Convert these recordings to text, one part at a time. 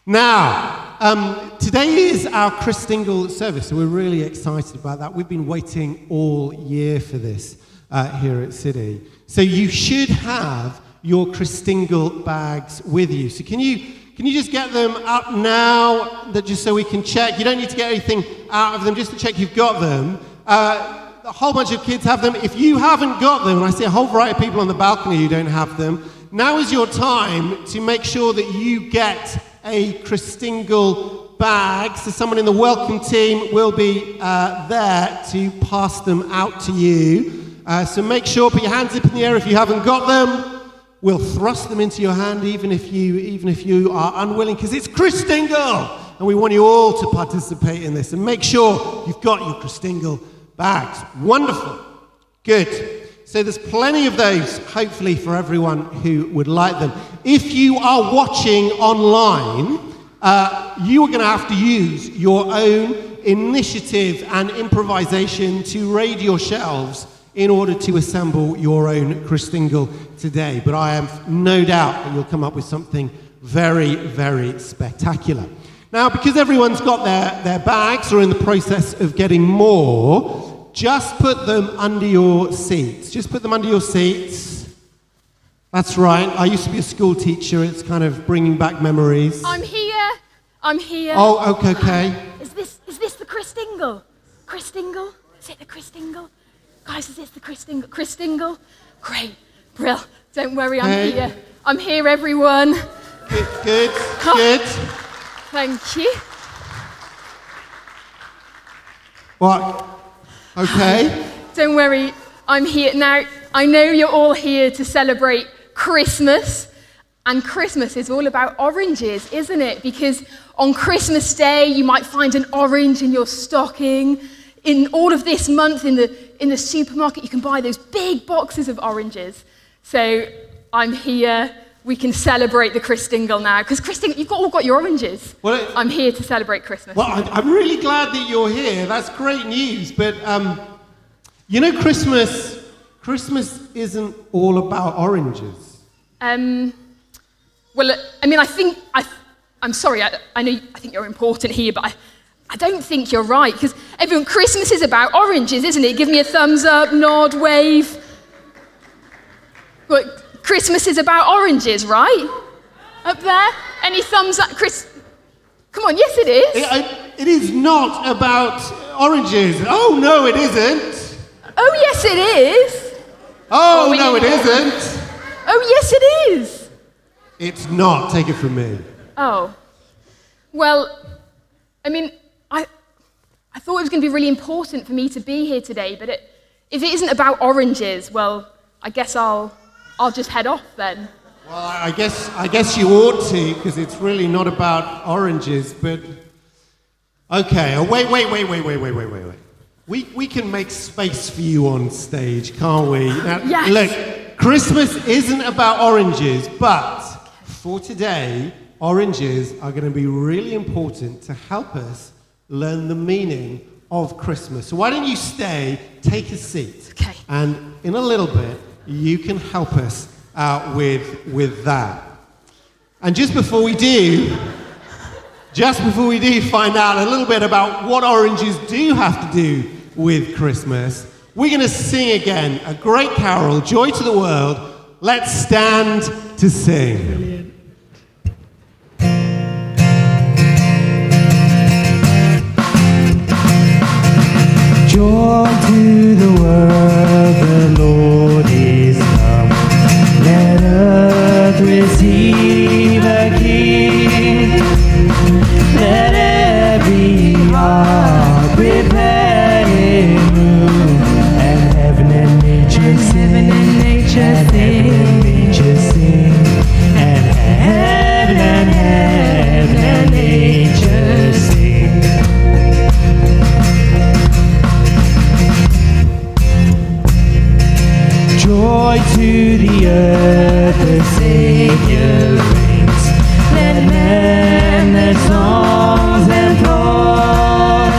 Now, today is our Christingle Service, so we're really excited about that. We've been waiting all year for this here at City. So you should have your Christingle bags with you. So can you just get them up now, just so we can check? You don't need to get anything out of them, just to check you've got them. A whole bunch of kids have them. If you haven't got them, and I see a whole variety of people on the balcony who don't have them, now is your time to make sure that you get a Christingle bag. So someone in the welcome team will be there to pass them out to you. So make sure, put your hands up in the air if you haven't got them. We'll thrust them into your hand even if you are unwilling, because it's Christingle, and we want you all to participate in this. And make sure you've got your Christingle bags. Wonderful. Good. So there's plenty of those, hopefully, for everyone who would like them. If you are watching online, you are going to have to use your own initiative and improvisation to raid your shelves in order to assemble your own Christingle today. But I have no doubt that you'll come up with something very, very spectacular. Now, because everyone's got their bags or in the process of getting more, just put them under your seats. Just put them under your seats. That's right. I used to be a school teacher. It's kind of bringing back memories. I'm here. Oh, okay. Is this the Christingle? Christingle? Is it the Christingle? Guys, is this the Christingle? Christingle? Great. Brill. Don't worry, I'm here. I'm here, everyone. Good. Thank you. What? Okay. Don't worry, I'm here. Now, I know you're all here to celebrate Christmas, and Christmas is all about oranges, isn't it? Because on Christmas Day, you might find an orange in your stocking. In all of this month, in the supermarket, you can buy those big boxes of oranges. So I'm here. We can celebrate the Christingle now, because Christingle, you've all got your oranges. Well, I'm here to celebrate Christmas. Well, I'm really glad that you're here. That's great news. But you know, Christmas isn't all about oranges. Well, I mean, I'm sorry. I think you're important here, but I don't think you're right, because everyone, Christmas is about oranges, isn't it? Give me a thumbs up, nod, wave. But Christmas is about oranges, right? Up there? Any thumbs up? Come on, yes it is. It is not about oranges. Oh, no, it isn't. Oh, yes it is. Oh, no, it isn't. Oh, yes it is. It's not. Take it from me. Oh. Well, I mean, I thought it was going to be really important for me to be here today, but if it isn't about oranges, well, I guess I'll just head off then. Well, I guess you ought to, because it's really not about oranges, but... Okay, wait. We can make space for you on stage, can't we? Now, yes. Look, Christmas isn't about oranges, but for today, oranges are going to be really important to help us learn the meaning of Christmas. So why don't you stay, take a seat, okay. And in a little bit, you can help us out with that. And just before we do find out a little bit about what oranges do have to do with Christmas, we're going to sing again a great carol, Joy to the World. Let's stand to sing. Brilliant. Joy to the world, the Lord is come. Let earth receive a King. Let every heart prepare Him room. And heaven and nature sing. And heaven and nature sing. Joy to the earth, the Savior reigns. Let men their songs employ,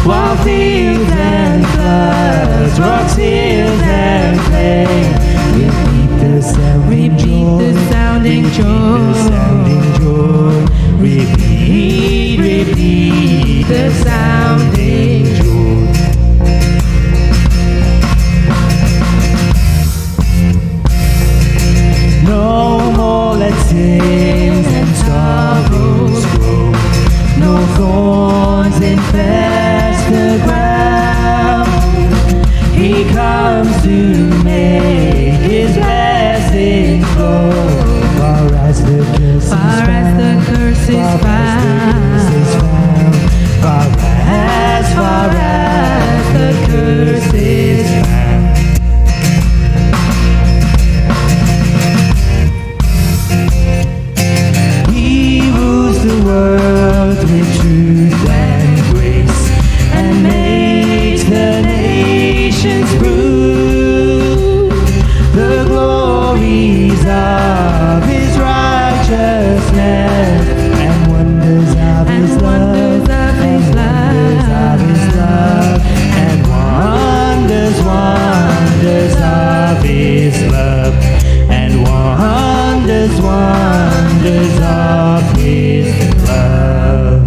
while fields and floods, rocks, hills and plain, repeat the sounding joy, make His blessings flow. Far as the curse is found, far as the curse is found. He rules the world with truth and grace, and makes the nations prove the glories of His righteousness, and wonders of His love, and wonders of His love, and wonders of His love, and wonders of His love.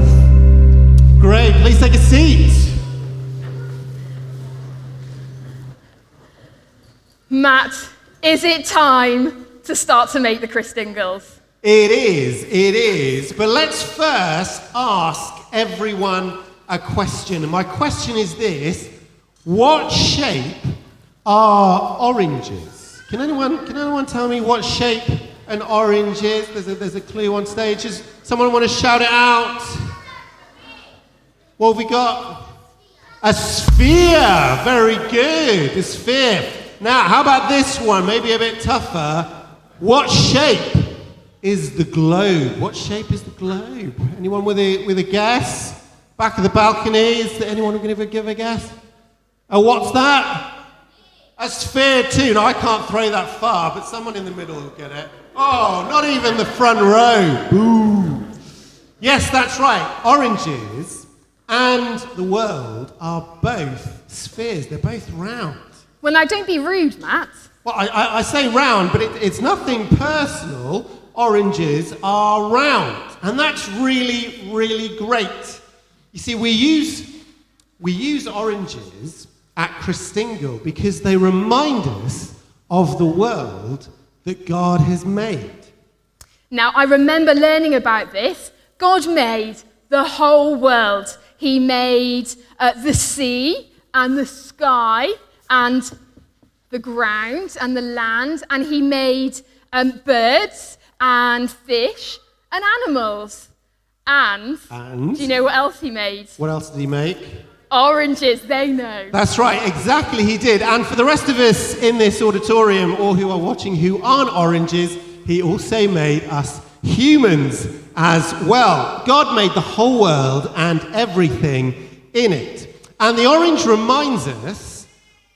Great, please take a seat. Matt, is it time to start to make the Christingles? It is. But let's first ask everyone a question. And my question is this: what shape are oranges? Can anyone tell me what shape an orange is? There's a clue on stage. Does someone want to shout it out? What have we got? A sphere. Very good. A sphere. Now, how about this one? Maybe a bit tougher. What shape is the globe? What shape is the globe? Anyone with a guess? Back of the balcony. Is there anyone going to give a guess? Oh, what's that? A sphere too. Now, I can't throw that far, but someone in the middle will get it. Oh, not even the front row. Boo. Yes, that's right. Oranges and the world are both spheres. They're both round. Well, now, don't be rude, Matt. Well, I say round, but it's nothing personal. Oranges are round, and that's really, really great. You see, we use oranges at Christingle because they remind us of the world that God has made. Now, I remember learning about this. God made the whole world. He made the sea and the sky and the ground and the land, and He made birds and fish and animals. And do you know what else He made? What else did He make? Oranges, they know. That's right, exactly, He did. And for the rest of us in this auditorium or who are watching who aren't oranges, He also made us humans as well. God made the whole world and everything in it. And the orange reminds us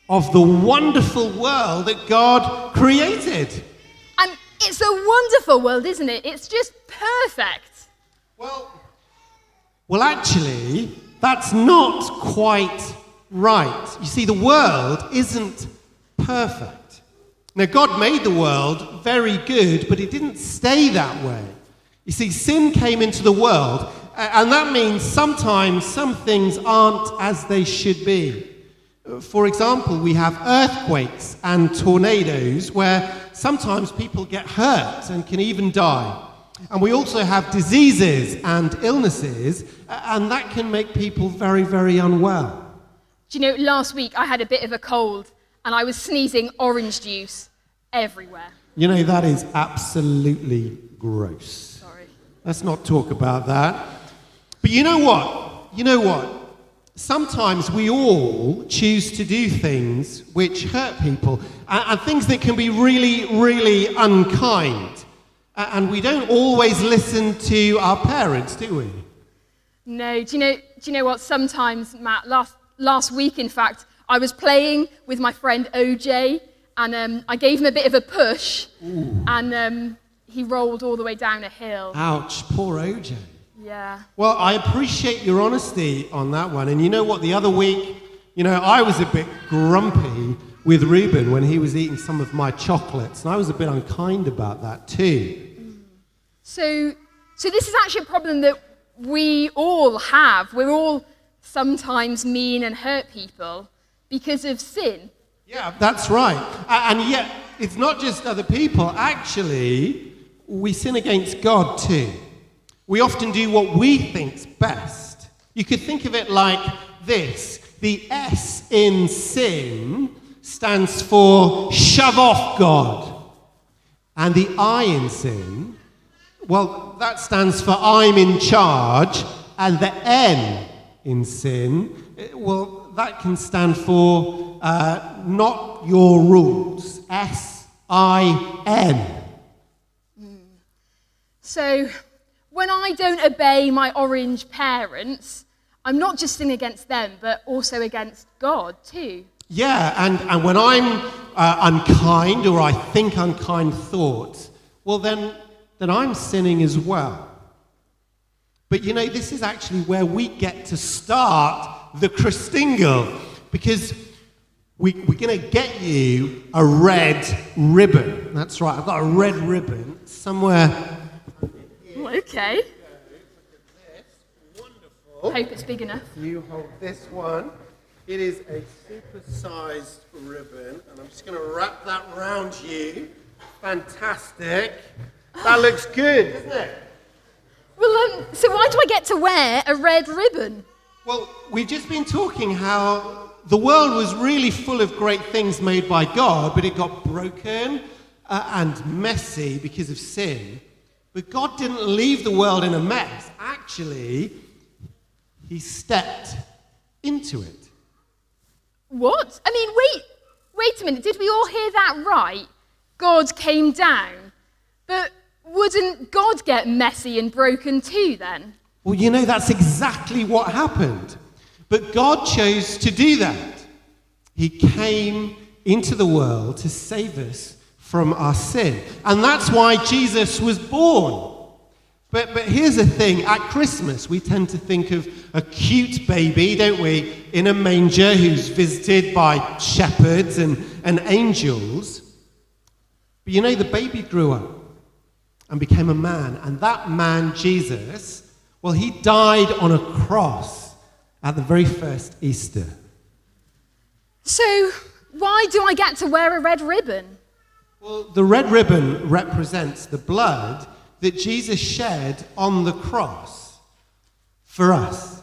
of the wonderful world that God created. And it's a wonderful world, isn't it? It's just perfect. Well, actually, that's not quite right. You see, the world isn't perfect. Now, God made the world very good, but it didn't stay that way. You see, sin came into the world, and that means sometimes some things aren't as they should be. For example, we have earthquakes and tornadoes where sometimes people get hurt and can even die. And we also have diseases and illnesses, and that can make people very, very unwell. Do you know, last week I had a bit of a cold and I was sneezing orange juice everywhere. You know, that is absolutely gross. Sorry. Let's not talk about that. But you know what? Sometimes we all choose to do things which hurt people, and things that can be really, really unkind. And we don't always listen to our parents, do we? No, do you know what? Sometimes, Matt, last week, in fact, I was playing with my friend OJ, and I gave him a bit of a push, and he rolled all the way down a hill. Ouch, poor OJ. Yeah. Well, I appreciate your honesty on that one. And you know what? The other week, I was a bit grumpy with Reuben when he was eating some of my chocolates, and I was a bit unkind about that too. So this is actually a problem that we all have. We're all sometimes mean and hurt people because of sin. Yeah, that's right. And yet, it's not just other people. Actually, we sin against God too. We often do what we think's best. You could think of it like this. The S in sin stands for shove off God. And the I in sin, well, that stands for I'm in charge. And the N in sin, well, that can stand for not your rules. S-I-N. So, when I don't obey my orange parents, I'm not just sinning against them, but also against God too. Yeah, and when I'm unkind or I think unkind thoughts, well, then I'm sinning as well. But you know, this is actually where we get to start the Christingle, because we're going to get you a red ribbon. That's right, I've got a red ribbon somewhere. Okay. Wonderful. Hope it's big enough. You hold this one. It is a super-sized ribbon, and I'm just going to wrap that round you. Fantastic. That looks good, doesn't it? Well, so why do I get to wear a red ribbon? Well, we've just been talking how the world was really full of great things made by God, but it got broken and messy because of sin. But God didn't leave the world in a mess. Actually, he stepped into it. What? I mean, wait a minute. Did we all hear that right? God came down. But wouldn't God get messy and broken too then? Well, you know, that's exactly what happened. But God chose to do that. He came into the world to save us from our sin. And that's why Jesus was born. But here's the thing. At Christmas, we tend to think of a cute baby, don't we, in a manger who's visited by shepherds and angels. But you know, the baby grew up and became a man. And that man, Jesus, well, he died on a cross at the very first Easter. So why do I get to wear a red ribbon? Well, the red ribbon represents the blood that Jesus shed on the cross for us.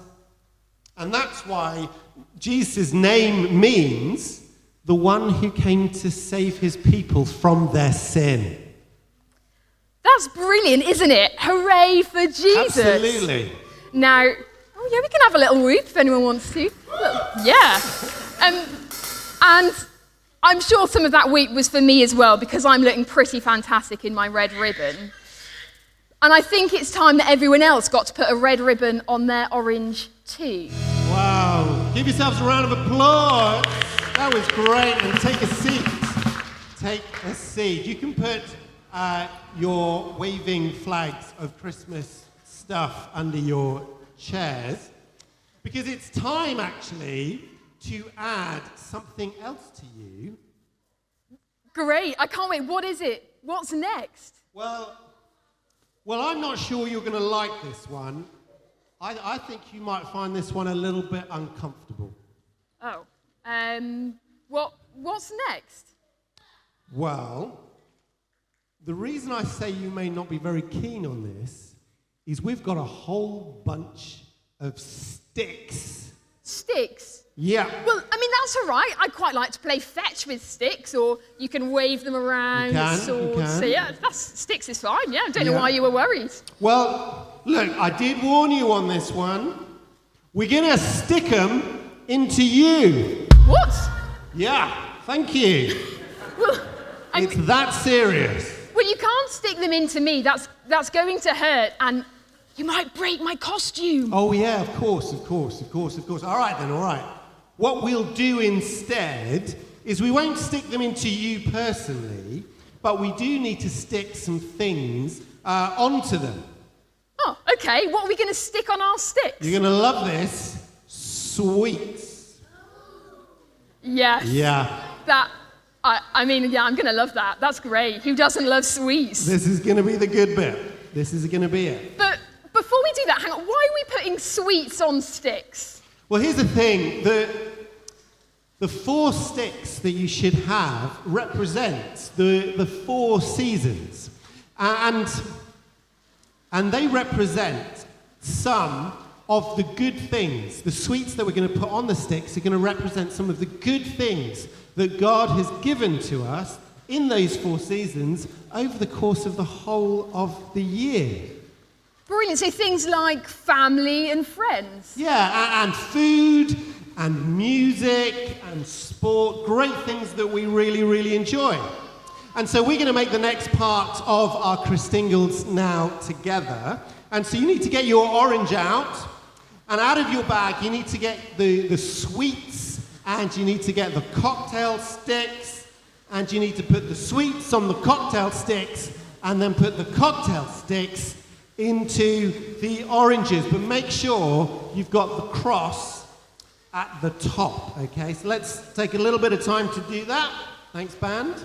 And that's why Jesus' name means the one who came to save his people from their sin. That's brilliant, isn't it? Hooray for Jesus. Absolutely. Now, oh yeah, we can have a little whoop if anyone wants to. Yeah. And I'm sure some of that whoop was for me as well, because I'm looking pretty fantastic in my red ribbon. And I think it's time that everyone else got to put a red ribbon on their orange too. Wow. Give yourselves a round of applause. That was great. And take a seat. Take a seat. You can put your waving flags of Christmas stuff under your chairs, because it's time actually to add something else to you. Great. I can't wait. What is it? What's next? Well, I'm not sure you're going to like this one. I think you might find this one a little bit uncomfortable. Oh. What's next? Well, the reason I say you may not be very keen on this is we've got a whole bunch of sticks. Sticks? Yeah. Well, I mean, that's all right. I quite like to play fetch with sticks, or you can wave them around. You can. So yeah, sticks is fine. Yeah, I don't know why you were worried. Well, look, I did warn you on this one. We're going to stick them into you. What? Yeah, thank you. Well, It's that serious. Well, you can't stick them into me. That's going to hurt, and you might break my costume. Oh, yeah, of course. All right, then, all right. What we'll do instead is we won't stick them into you personally, but we do need to stick some things onto them. Oh, okay. What are we going to stick on our sticks? You're going to love this. Sweets. Yes. Yeah. I'm going to love that. That's great. Who doesn't love sweets? This is going to be the good bit. This is going to be it. But before we do that, hang on. Why are we putting sweets on sticks? Well, here's the thing. The 4 sticks that you should have represent the 4 seasons. And they represent some of the good things. The sweets that we're going to put on the sticks are going to represent some of the good things that God has given to us in those 4 seasons over the course of the whole of the year. Brilliant. So things like family and friends. Yeah, and food and music and sport, great things that we really, really enjoy. And so we're going to make the next part of our Christingles now together. And so you need to get your orange out, and out of your bag you need to get the sweets, and you need to get the cocktail sticks, and you need to put the sweets on the cocktail sticks, and then put the cocktail sticks into the oranges. But make sure you've got the cross at the top, okay? So let's take a little bit of time to do that. Thanks, band.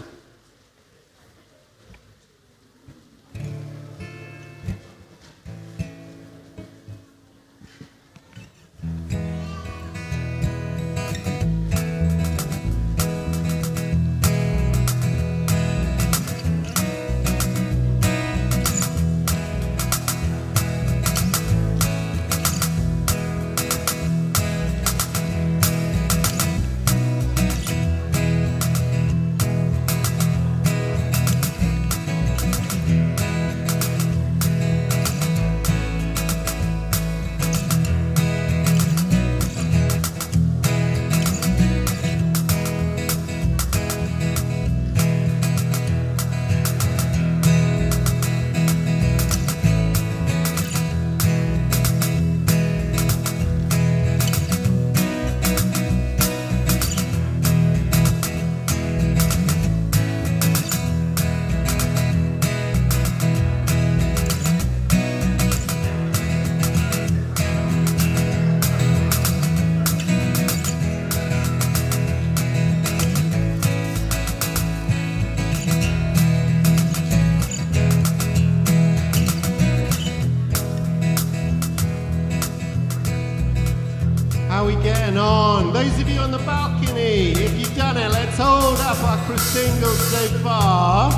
How are we getting on? Those of you on the balcony, if you've done it, let's hold up our Christingles so far.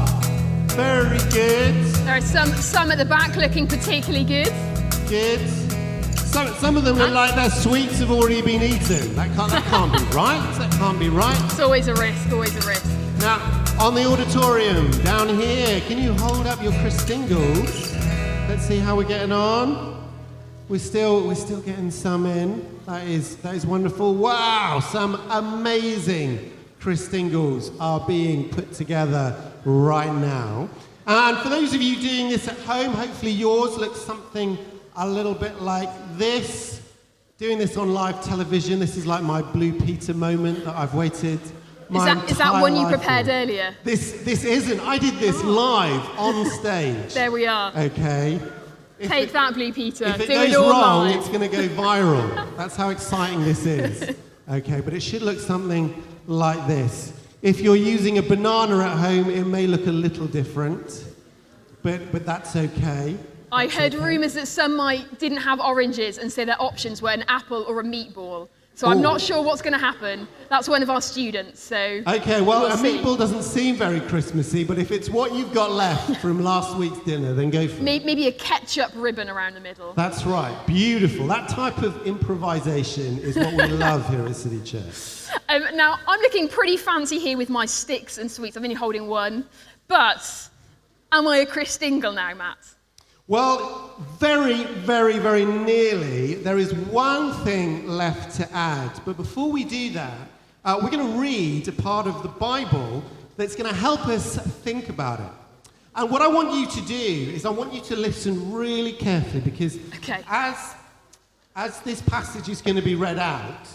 Very good. There are some at the back looking particularly good. Good. Some of them look like their sweets have already been eaten. That can't be right. That can't be right. It's always a risk, always a risk. Now, on the auditorium, down here, can you hold up your Christingles? Let's see how we're getting on. We're still getting some in. That is wonderful. Wow, some amazing Christingles are being put together right now. And for those of you doing this at home, hopefully yours looks something a little bit like this. Doing this on live television, this is like my Blue Peter moment that I've waited Is that one you prepared earlier? This isn't. I did this live on stage. There we are. Okay. Take that, Blue Peter. If it Do goes it all wrong, live. it's going to go viral. That's how exciting this is. Okay, but it should look something like this. If you're using a banana at home, it may look a little different, but that's okay. I heard rumours that some didn't have oranges, and so their options were an apple or a meatball. So I'm not sure what's going to happen. That's one of our students, so... Okay, well, we'll a see. meatball doesn't seem very Christmassy, but if it's what you've got left from last week's dinner, then go for it. Maybe a ketchup ribbon around the middle. That's right. Beautiful. That type of improvisation is what we love here at City Church. Now, I'm looking pretty fancy here with my sticks and sweets. I'm only holding one. But am I a Christingle now, Matt? Well, very, very, very nearly. There is one thing left to add. But before we do that, we're going to read a part of the Bible that's going to help us think about it. And what I want you to do is I want you to listen really carefully, because as this passage is going to be read out,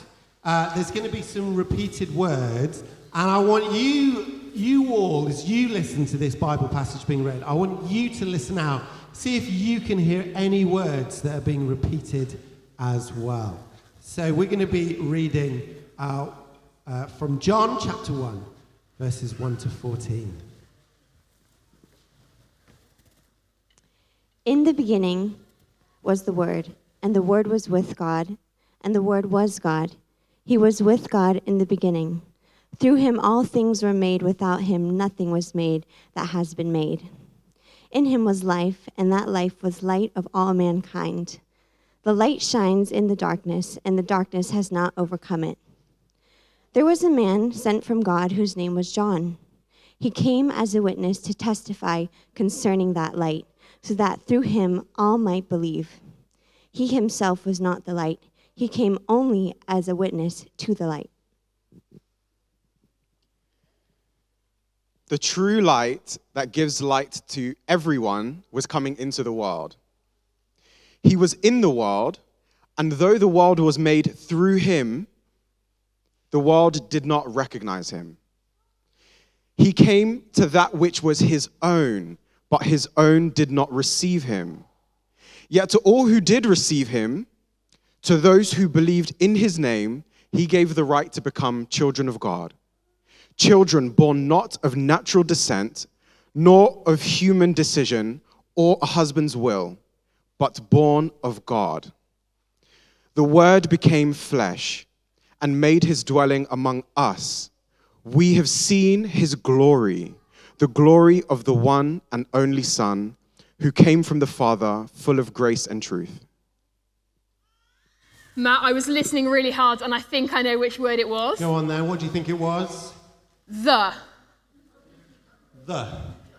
there's going to be some repeated words. And I want you all, as you listen to this Bible passage being read, I want you to listen out. See if you can hear any words that are being repeated as well. So we're going to be reading from John chapter 1, verses 1 to 14. In the beginning was the Word, and the Word was with God, and the Word was God. He was with God in the beginning. Through him all things were made. Without him nothing was made that has been made. In him was life, and that life was light of all mankind. The light shines in the darkness, and the darkness has not overcome it. There was a man sent from God whose name was John. He came as a witness to testify concerning that light, so that through him all might believe. He himself was not the light. He came only as a witness to the light. The true light that gives light to everyone was coming into the world. He was in the world, and though the world was made through him, the world did not recognize him. He came to that which was his own, but his own did not receive him. Yet to all who did receive him, to those who believed in his name, he gave the right to become children of God. Children born not of natural descent, nor of human decision or a husband's will, but born of God. The Word became flesh and made his dwelling among us. We have seen his glory, the glory of the one and only Son, who came from the Father, full of grace and truth. Matt, I was listening really hard, and I think I know which word it was. Go on then, what do you think it was? The.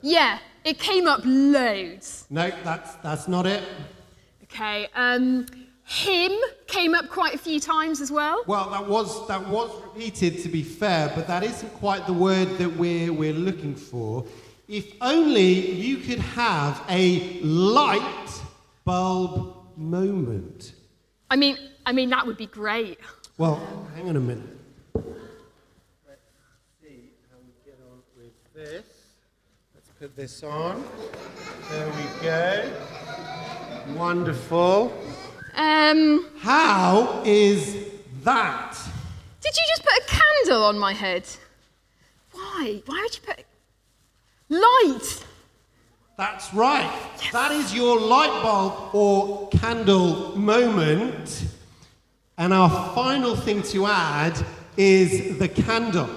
Yeah, it came up loads. No, that's not it. Okay, him came up quite a few times as well. Well, that was repeated, to be fair, but that isn't quite the word that we're looking for. If only you could have a light bulb moment. I mean, that would be great. Well, hang on a minute. Let's see how we get on with this. Let's put this on. There we go. Wonderful. How is that? Did you just put a candle on my head? Why? Why would you put light? That's right. Yes. That is your light bulb or candle moment. And our final thing to add is the candle.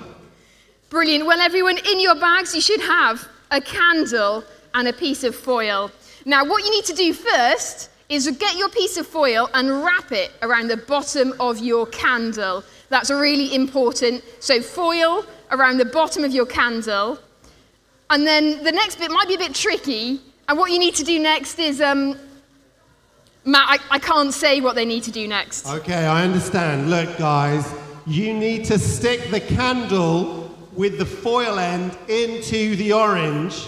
Brilliant. Well, everyone, in your bags, you should have a candle and a piece of foil. Now, what you need to do first is get your piece of foil and wrap it around the bottom of your candle. That's really important. So foil around the bottom of your candle. And then the next bit might be a bit tricky. And what you need to do next is, Matt, I can't say what they need to do next. Okay, I understand. Look, guys, you need to stick the candle with the foil end into the orange.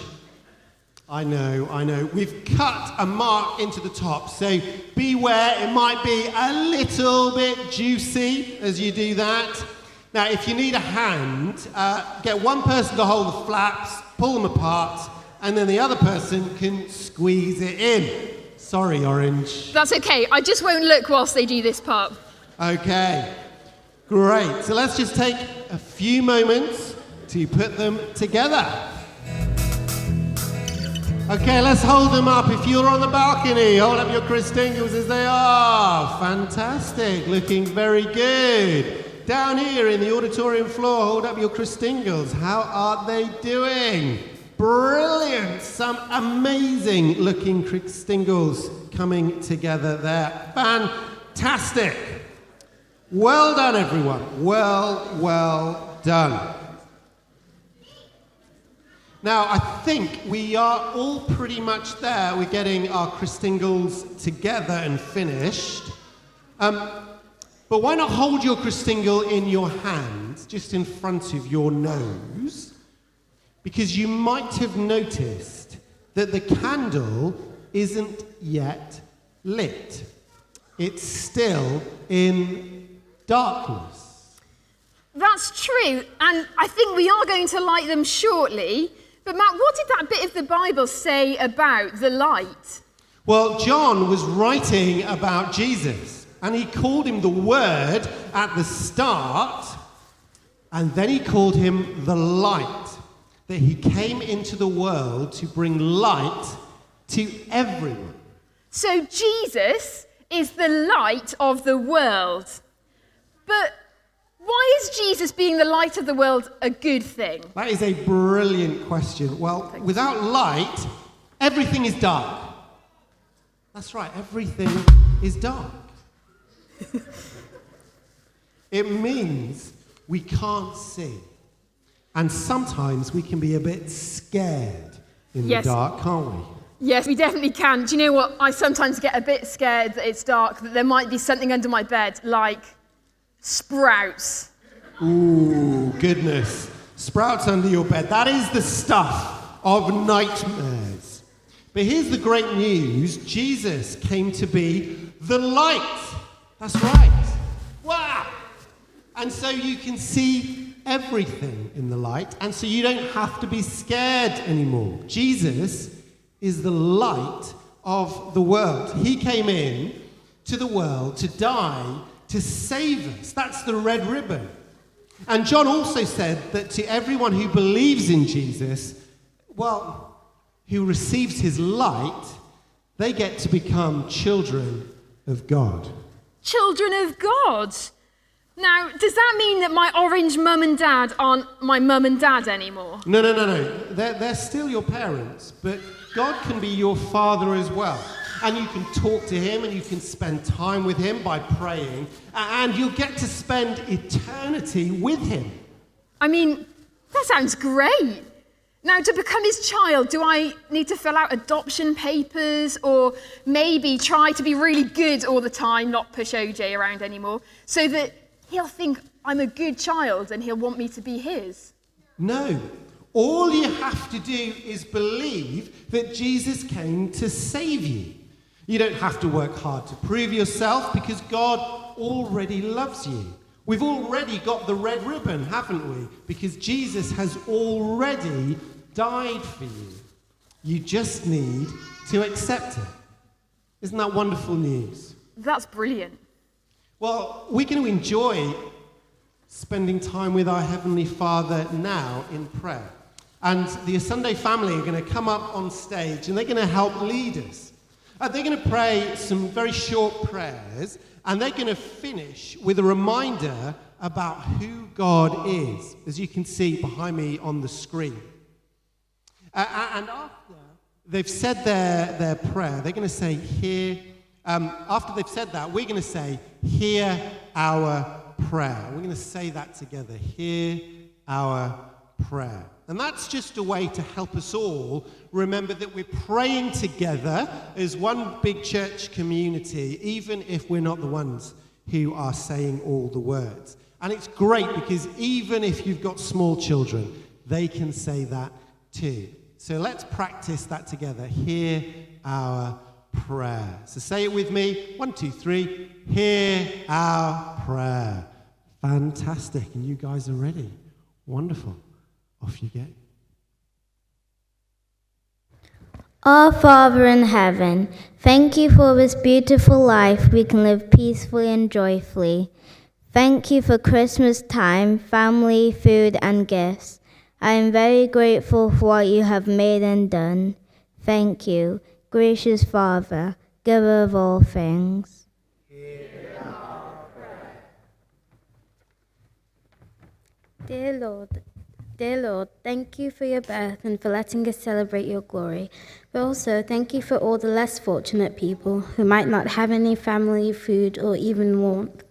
I know. We've cut a mark into the top, so beware, it might be a little bit juicy as you do that. Now, if you need a hand, get one person to hold the flaps, pull them apart, and then the other person can squeeze it in. Sorry, orange. That's okay, I just won't look whilst they do this part. Okay, great. So let's just take a few moments to put them together. Okay, let's hold them up. If you're on the balcony, hold up your Christingles as they are. Fantastic, looking very good. Down here in the auditorium floor, hold up your Christingles. How are they doing? Brilliant, some amazing looking Christingles coming together there. Fantastic. Well done, everyone. Well done. Now, I think we are all pretty much there. We're getting our Christingles together and finished. But why not hold your Christingle in your hand, just in front of your nose? Because you might have noticed that the candle isn't yet lit. It's still in darkness. That's true, and I think we are going to light them shortly. But Matt, what did that bit of the Bible say about the light? Well, John was writing about Jesus, and he called him the Word at the start, and then he called him the light, that he came into the world to bring light to everyone. So Jesus is the light of the world. But why is Jesus being the light of the world a good thing? That is a brilliant question. Well, without light, everything is dark. That's right, everything is dark. It means we can't see. And sometimes we can be a bit scared in Yes. the dark, can't we? Yes, we definitely can. Do you know what? I sometimes get a bit scared that it's dark, that there might be something under my bed, like sprouts. Ooh, goodness. Sprouts under your bed. That is the stuff of nightmares. But here's the great news. Jesus came to be the light. That's right. Wow. And so you can see everything in the light, and so you don't have to be scared anymore. Jesus is the light of the world. He came in to the world to die, to save us. That's the red ribbon. And John also said that to everyone who believes in Jesus, well, who receives his light, they get to become children of God. Children of God. Now, does that mean that my orange mum and dad aren't my mum and dad anymore? No. They're still your parents, but God can be your father as well. And you can talk to him and you can spend time with him by praying, and you'll get to spend eternity with him. I mean, that sounds great. Now, to become his child, do I need to fill out adoption papers, or maybe try to be really good all the time, not push OJ around anymore, so that he'll think I'm a good child and he'll want me to be his? No. All you have to do is believe that Jesus came to save you. You don't have to work hard to prove yourself, because God already loves you. We've already got the red ribbon, haven't we? Because Jesus has already died for you. You just need to accept it. Isn't that wonderful news? That's brilliant. Well, we're going to enjoy spending time with our Heavenly Father now in prayer. And the Sunday family are going to come up on stage and they're going to help lead us. They're going to pray some very short prayers, and they're going to finish with a reminder about who God is, as you can see behind me on the screen. And after they've said their prayer, they're going to say, after they've said that, we're going to say, hear our prayer. We're going to say that together, hear our prayer. And that's just a way to help us all remember that we're praying together as one big church community, even if we're not the ones who are saying all the words. And it's great because even if you've got small children, they can say that too. So let's practice that together. Hear our prayer. So say it with me. 1, 2, 3. Hear our prayer. Fantastic. And you guys are ready. Wonderful. Off you go. Our Father in heaven, thank you for this beautiful life we can live peacefully and joyfully. Thank you for Christmas time, family, food, and gifts. I am very grateful for what you have made and done. Thank you, gracious Father, giver of all things. Dear Lord, thank you for your birth and for letting us celebrate your glory. But also, thank you for all the less fortunate people who might not have any family, food, or even warmth.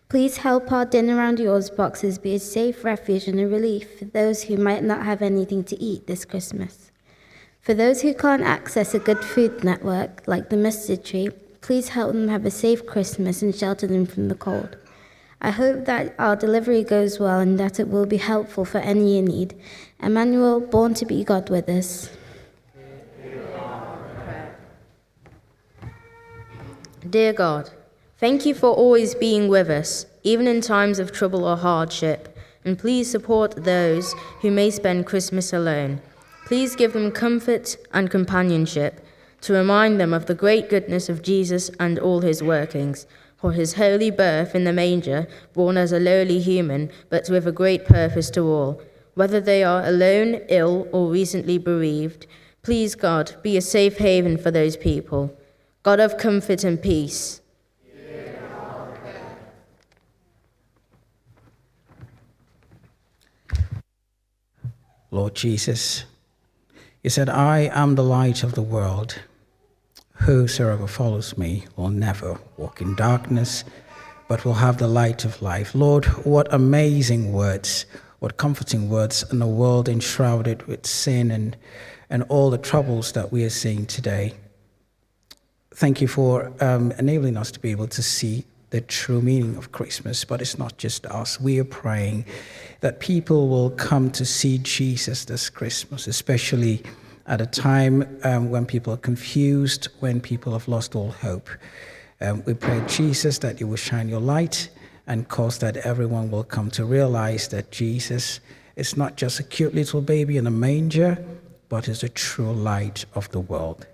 Please help our Dinner Around Yours boxes be a safe refuge and a relief for those who might not have anything to eat this Christmas. For those who can't access a good food network, like the Mustard Tree, please help them have a safe Christmas and shelter them from the cold. I hope that our delivery goes well and that it will be helpful for any in need. Emmanuel, born to be God with us. Dear God, thank you for always being with us, even in times of trouble or hardship, and please support those who may spend Christmas alone. Please give them comfort and companionship to remind them of the great goodness of Jesus and all his workings, for his holy birth in the manger, born as a lowly human, but with a great purpose to all. Whether they are alone, ill, or recently bereaved, please, God, be a safe haven for those people. God of comfort and peace. Lord Jesus, you said, I am the light of the world. Whosoever follows me will never walk in darkness, but will have the light of life. Lord, what amazing words, what comforting words in a world enshrouded with sin and all the troubles that we are seeing today. Thank you for enabling us to be able to see the true meaning of Christmas, but it's not just us. We are praying that people will come to see Jesus this Christmas, especially at a time when people are confused, when people have lost all hope. We pray, Jesus, that you will shine your light and cause that everyone will come to realize that Jesus is not just a cute little baby in a manger, but is the true light of the world.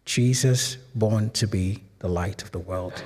Jesus, born to be the light of the world.